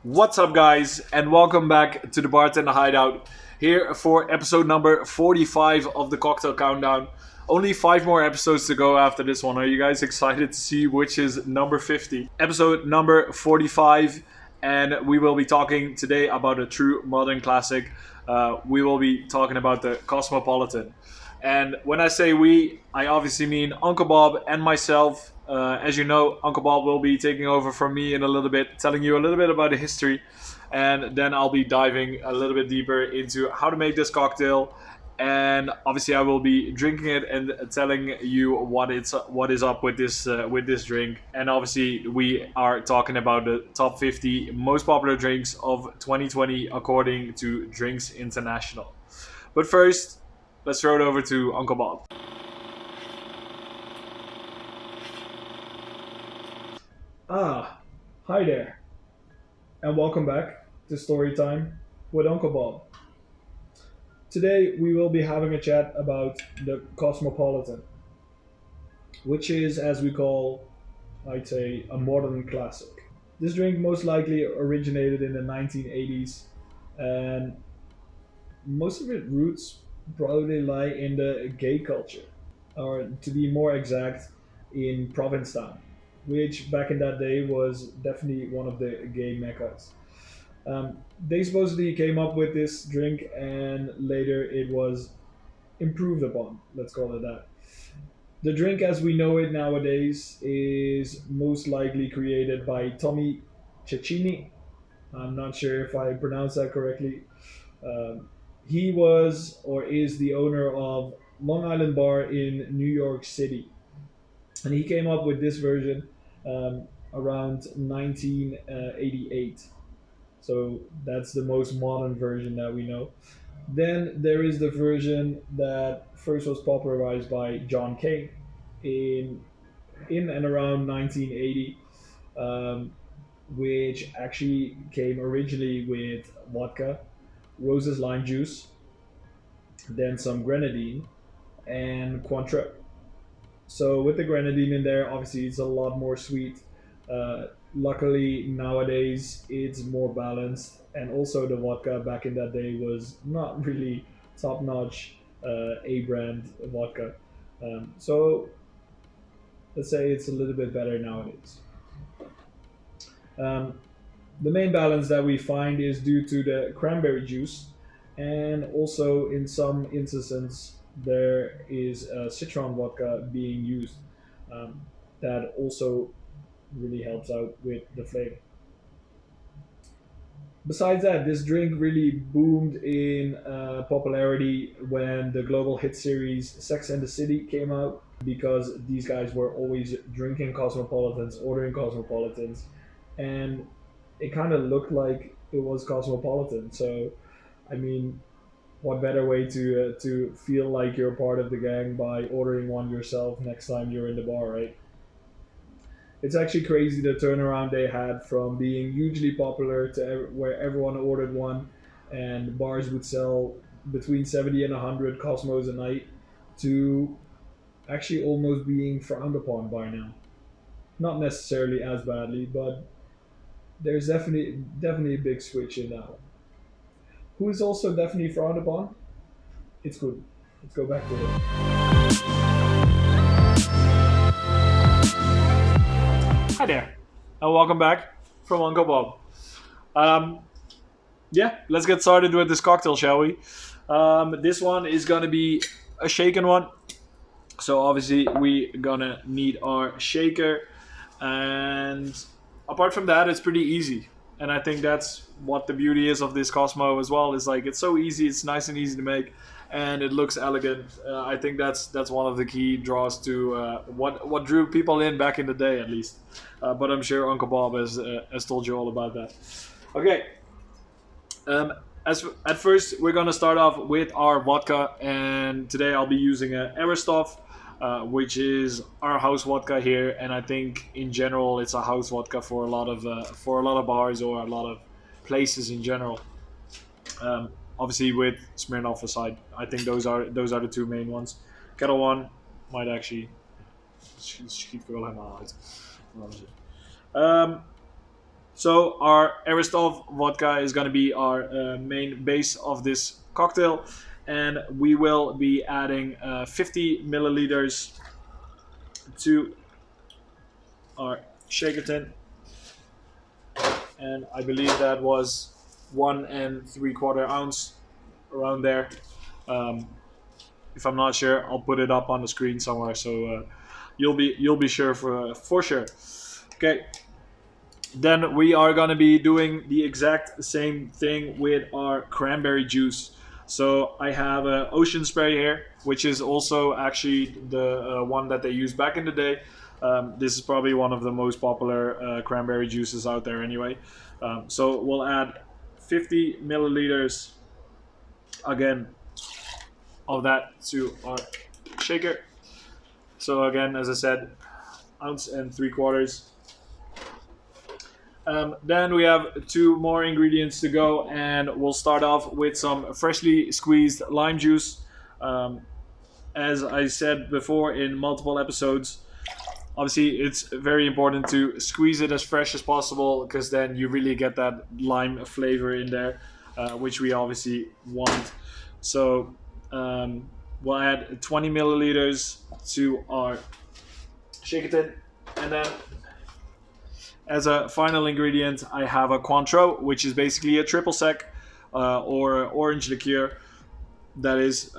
What's up, guys, and welcome back to the Bartender Hideout. Here for episode number 45 of the Cocktail Countdown. Only 5 more episodes to go after this one. Are you guys excited to see which is number 50? Episode number 45, and we will be talking today about a true modern classic. We will be talking about the Cosmopolitan. And when I say we, I obviously mean Uncle Bob and myself. As you know, Uncle Bob will be taking over from me in a little bit, telling you a little bit about the history, and then I'll be diving a little bit deeper into how to make this cocktail. And obviously, I will be drinking it and telling you what is up with this drink. And obviously, we are talking about the top 50 most popular drinks of 2020 according to Drinks International. But first, let's throw it over to Uncle Bob. Hi there, and welcome back to Storytime with Uncle Bob. Today we will be having a chat about the Cosmopolitan, which is, as we call, I'd say, a modern classic. This drink most likely originated in the 1980s, and most of its roots probably lie in the gay culture, or to be more exact, in Provincetown, which back in that day was definitely one of the gay meccas. They supposedly came up with this drink, and later it was improved upon. Let's call it that. The drink, as we know it nowadays, is most likely created by Tommy Cecchini. I'm not sure if I pronounced that correctly. He was or is the owner of Long Island Bar in New York City, and he came up with this version around 1988. So that's the most modern version that we know. Then there is the version that first was popularized by John Kane in and around 1980, um, which actually came originally with vodka, Rose's lime juice, then some grenadine, and Cointreau. So with the grenadine in there, obviously it's a lot more sweet. Luckily nowadays it's more balanced, and also the vodka back in that day was not really top notch A brand vodka. So let's say it's a little bit better nowadays. Um, the main balance that we find is due to the cranberry juice, and also in some instances there is citron vodka being used. Um, that also really helps out with the flavor. Besides that, this drink really boomed in popularity when the global hit series Sex and the City came out, because these guys were always drinking Cosmopolitans, ordering Cosmopolitans, and it kind of looked like it was Cosmopolitan. So, I mean, what better way to feel like you're part of the gang by ordering one yourself next time you're in the bar, right? It's actually crazy the turnaround they had from being hugely popular to where everyone ordered one, and bars would sell between 70 and 100 Cosmos a night, to actually almost being frowned upon by now. Not necessarily as badly, but there's definitely a big switch in that one. Who is also definitely frowned upon? It's good. Let's go back to it. Hi there, and welcome back from Uncle Bob. Um, yeah, let's get started with this cocktail, shall we? This one is gonna be a shaken one, so obviously we gonna need our shaker, and apart from that, it's pretty easy. And I think that's what the beauty is of this Cosmo as well. Is like it's so easy, it's nice and easy to make, and it looks elegant. I think that's one of the key draws to what drew people in back in the day, at least. But I'm sure Uncle Bob has told you all about that. Okay. At first, we're gonna start off with our vodka, and today I'll be using Aristov, which is our house vodka here, and I think in general it's a house vodka for a lot of bars or a lot of places in general. Obviously, with Smirnoff aside, I think those are the two main ones. Kettle One might actually schiet wel helemaal uit. Um, So our Aristov vodka is going to be our main base of this cocktail, and we will be adding 50 milliliters to our shaker tin, and I believe that was 1 3/4 ounce around there. Um, if I'm not sure, I'll put it up on the screen somewhere, so you'll be sure for sure. Okay. Then we are going to be doing the exact same thing with our cranberry juice. So I have an ocean spray here, which is also actually the one that they used back in the day. This is probably one of the most popular cranberry juices out there anyway. So we'll add 50 milliliters again of that to our shaker. So again, as I said, 1 3/4 ounces. Then we have 2 more ingredients to go, and we'll start off with some freshly squeezed lime juice. Um, as I said before in multiple episodes, obviously it's very important to squeeze it as fresh as possible, because then you really get that lime flavor in there, which we obviously want. So we'll add 20 milliliters to our shaker tin, and then as a final ingredient, I have a Cointreau, which is basically a triple sec or orange liqueur. That is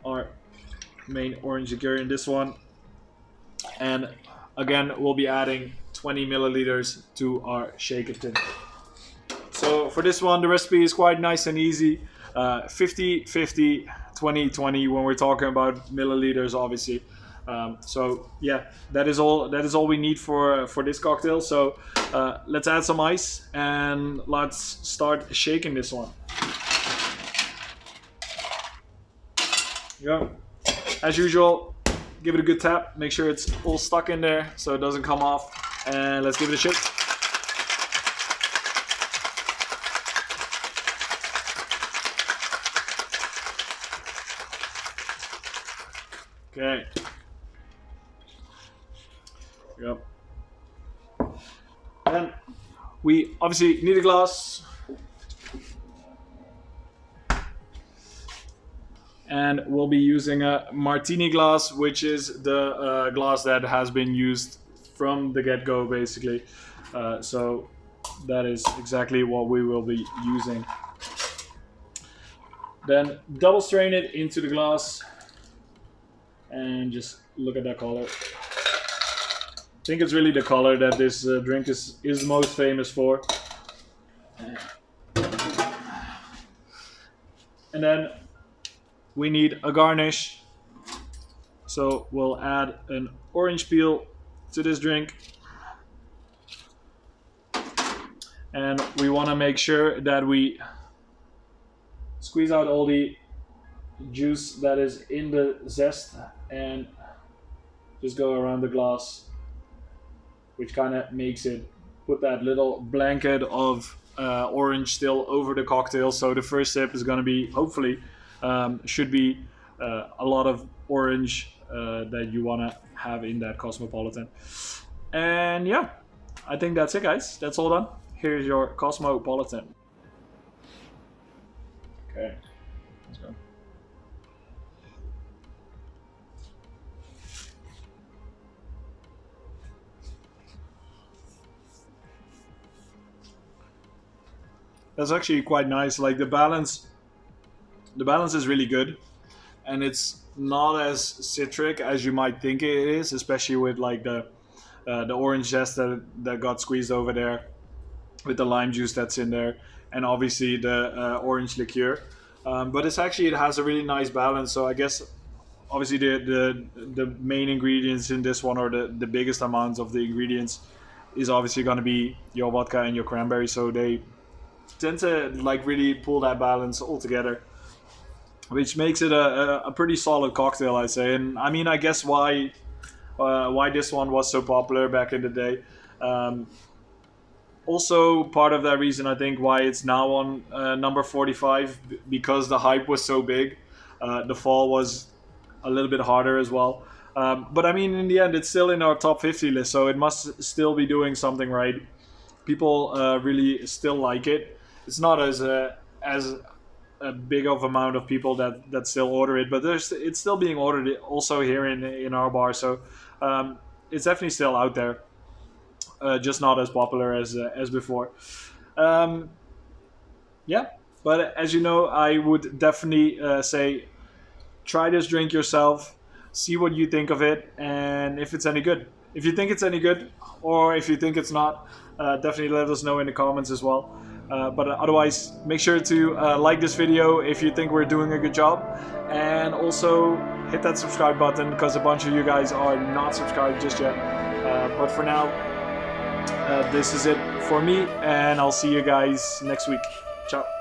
our main orange liqueur in this one. And again, we'll be adding 20 milliliters to our shaker tin. So for this one, the recipe is quite nice and easy. 50, 50, 20, 20 when we're talking about milliliters, obviously. So yeah, that is all we need for this cocktail. So let's add some ice and let's start shaking this one. Yeah, as usual, give it a good tap. Make sure it's all stuck in there so it doesn't come off. And let's give it a shake. Okay. Yep. Then we obviously need a glass. And we'll be using a martini glass, which is the glass that has been used from the get-go, basically. So that is exactly what we will be using. Then double strain it into the glass. And just look at that color. I think it's really the color that this drink is most famous for. And then we need a garnish. So we'll add an orange peel to this drink. And we want to make sure that we squeeze out all the juice that is in the zest and just go around the glass, which kind of makes it put that little blanket of orange still over the cocktail. So the first sip is going to be, hopefully, should be a lot of orange that you want to have in that Cosmopolitan. And yeah, I think that's it, guys. That's all done. Here's your Cosmopolitan. Okay, let's go. That's actually quite nice. Like the balance is really good, and it's not as citric as you might think it is, especially with like the orange zest that got squeezed over there, with the lime juice that's in there, and obviously the orange liqueur. But it has a really nice balance. So I guess obviously the main ingredients in this one, or the biggest amounts of the ingredients, is obviously going to be your vodka and your cranberry. So they tend to like really pull that balance all together, which makes it a pretty solid cocktail, I'd say. And I mean, I guess why this one was so popular back in the day. Also, part of that reason, I think, why it's now on number 45, because the hype was so big. The fall was a little bit harder as well. But I mean, in the end, it's still in our top 50 list, so it must still be doing something right. people really still like it. It's not as a big of amount of people that still order it, but it's still being ordered also here in our bar. So it's definitely still out there, just not as popular as before. Um, yeah, but as you know, I would definitely say try this drink yourself, see what you think of it, and if it's any good. If you think it's any good, or if you think it's not, definitely let us know in the comments as well. But otherwise, make sure to like this video if you think we're doing a good job, and also hit that subscribe button because a bunch of you guys are not subscribed just yet. But for now, this is it for me, and I'll see you guys next week. Ciao.